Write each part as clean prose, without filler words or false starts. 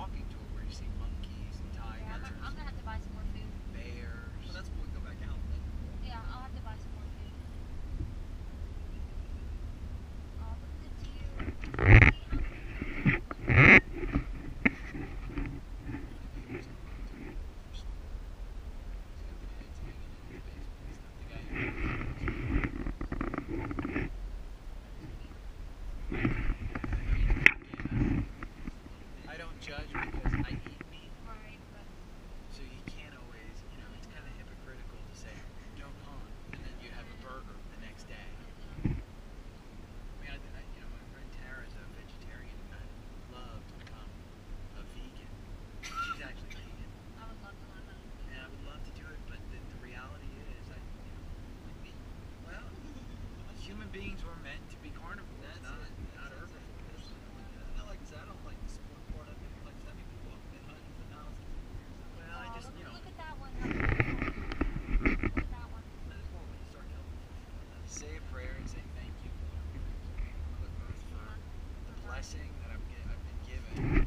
walking tour where you see monkeys and Yeah, tigers, I'm gonna have to buy some more food. bears. Well, that's when we go back out then. Yeah, I'll have to buy some more food. Oh, look at the deer. I don't judge because I eat meat, Right, but so you can't always, it's kind of hypocritical to say don't hunt and then you have a burger the next day. My friend Tara's a vegetarian and I'd love to become a vegan. She's actually vegan. I would love to learn that. And I would love to do it, but the reality is, well, human beings were meant to be carnivores, not herbivores. I like I said, I don't like the sport part of it. Like I said, people have been hunting for thousands of years. Well, I just, Look at that one. Look at that one. I just want when you start killing people. say a prayer and say thank you, Mother Earth, for the blessing that I've been given.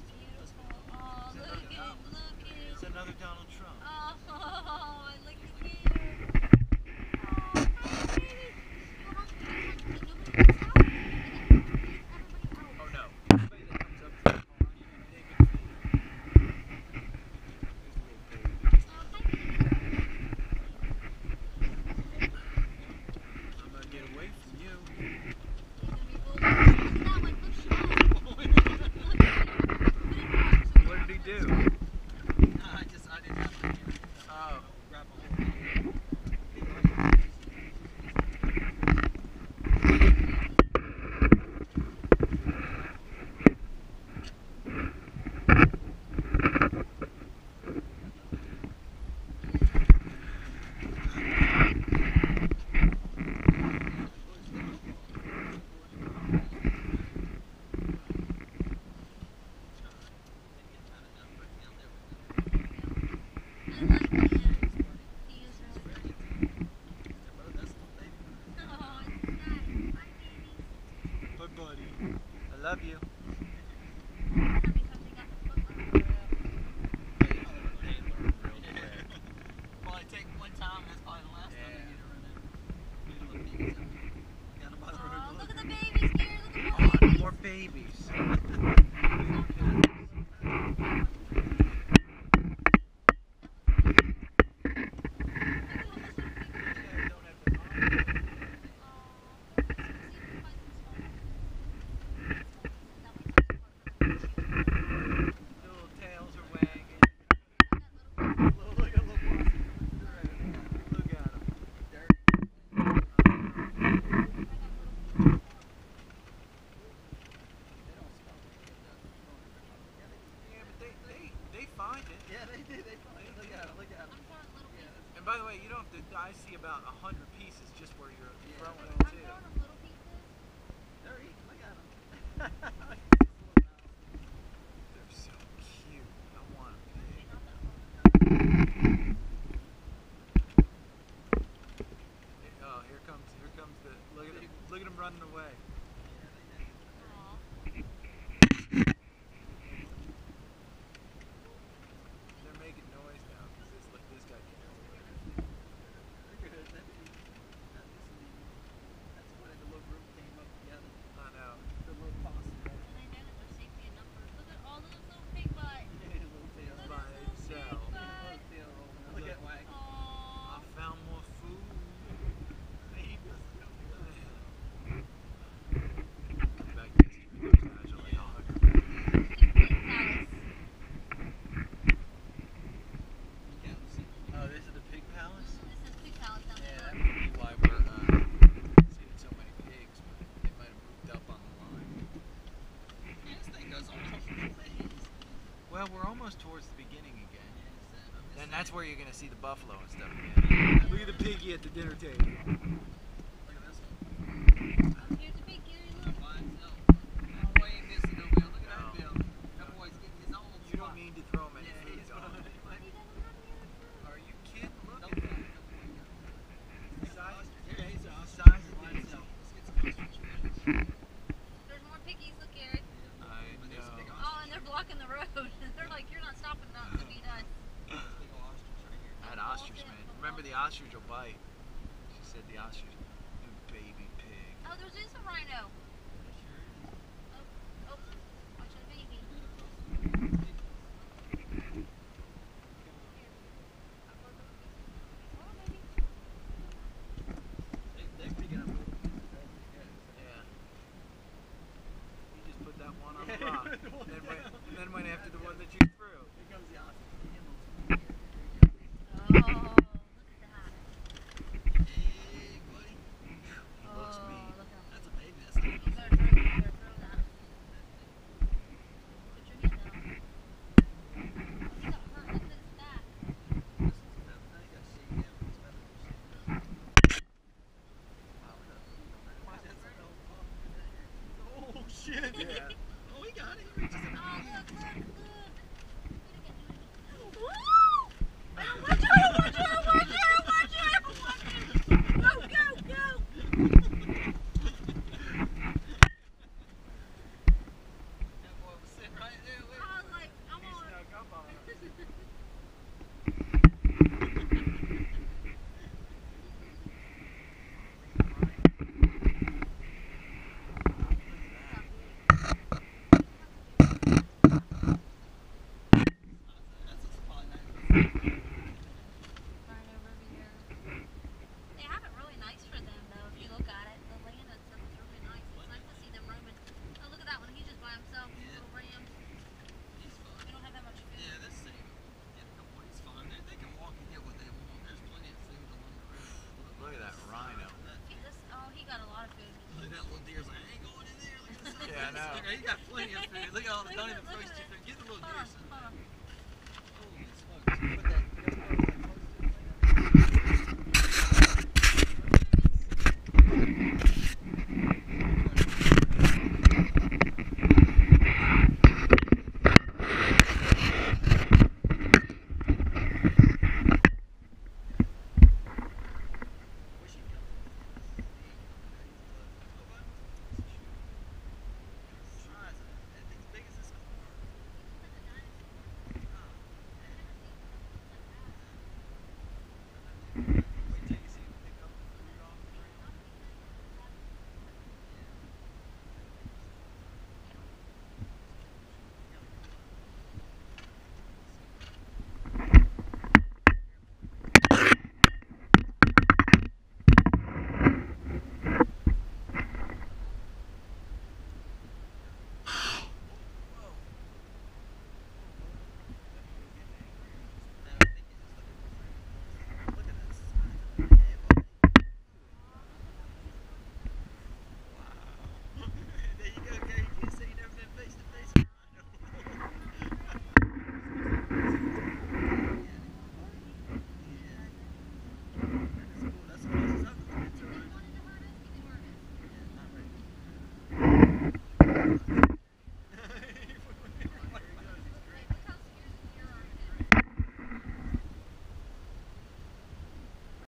Beautiful. Oh, look at it. Look at it. It's another Donald Trump. Oh, look at you. Oh, hi, baby. Nobody's out. Everybody out. Oh no. Anybody that comes up to the car, They can feed it. There's a little baby. Oh, hi, baby. I'm gonna get away from you. He's gonna be bullied. Look at that one. Look, she has. What did he do? I didn't have my hand. Oh. Grab a hold. I like him. He is really good. Oh, it's nice. Bye, baby. Bye, buddy. I love you. Because they got the foot rub. Well, I take one time, that's probably the last time I get to run it. Got him by the Oh, road. look at the babies, Gary. Look at more Oh, babies. more babies. Little tails are wagging. Look at little boss. Look at them. Yeah, but they find it. Yeah, they did. They probably look at him. Look at him. And by the way, you don't have to. I see about 100 pieces just where you're throwing it I'm too. throwing them little pieces. They're eating. Look at him. They're so cute. I want them big. Oh, here comes the. Look at him running away. Aw. They're making noise now because this guy can't hold it. That's why the little group came up together. I know. The little posse. And I know that they're safety in numbers. Look at all those little pig butts. Little tail. Look By at those itself. pig butts. Little tail rolling. Look at Wag. I Aw. found more food. He doesn't know. Back yesterday, guys are like 100. Pig palace. Oh, this is the pig palace? It says pig palace down Yeah, that there. may be why we're seeing so many pigs, but they might have moved up on the line. Yeah, this thing goes all over the place. Well, we're almost towards the beginning again. Yeah, And that's where you're going to see the buffalo and stuff again. Look at the piggy at the dinner table. look at this one. Here's a pig, Gary. Look. By himself. That boy ain't missing no Bill. Look at that Bill. That boy's getting his own You don't spot. mean to throw him any Yeah, food, he's dog. gonna. He doesn't have any other food. Are you kidding? Look Don't at do that. it. The size, Yeah, he's the off. size of By the himself. Let's get some ostrich. There's more piggies. Look, Gary. I road. They're like, you're not stopping not to beat us. Big ol' ostrich right here. I had ostrich, man. Remember the ostrich will bite. She said the ostrich. And baby pig. Oh, there's a rhino. There sure is. Oh, watch the baby. They're picking up. Yeah. You just put that one on the rock. And then went after the one that you threw. Here comes the ostrich. Oh, look at that. Hey, buddy. Oh, looks mean. look at that. That's a baby. That's not You better throw that. Put your hand down. Oh, he got hurt. Look at his back. Oh shit! Yeah. Oh, he got it. He reaches in. Oh, look. Woo! Oh, watch out! Go! That boy was sitting right there. Wait. I was like, I'm He on. snuck up on her. That's a spot. Right over here. They have it really nice for them, though, if you look at it. The land and stuff is really nice. It's nice to see them roaming. Oh, look at that one. He's just by himself. Yeah. Little ram. He's fine. They don't have that much food. Yeah, that's safe. Yeah, no boy, he's fine. They can walk and get what they want. There's plenty of food along the road. Look at that rhino. Oh, he got a lot of food. Look at that little deer's like, I ain't going in there. Look at this. Yeah, I know. He got plenty of food. Look at all the, don't even Look throw at his it. food. Get the little Hold deer on, some. hold on. Holy smokes. Put that.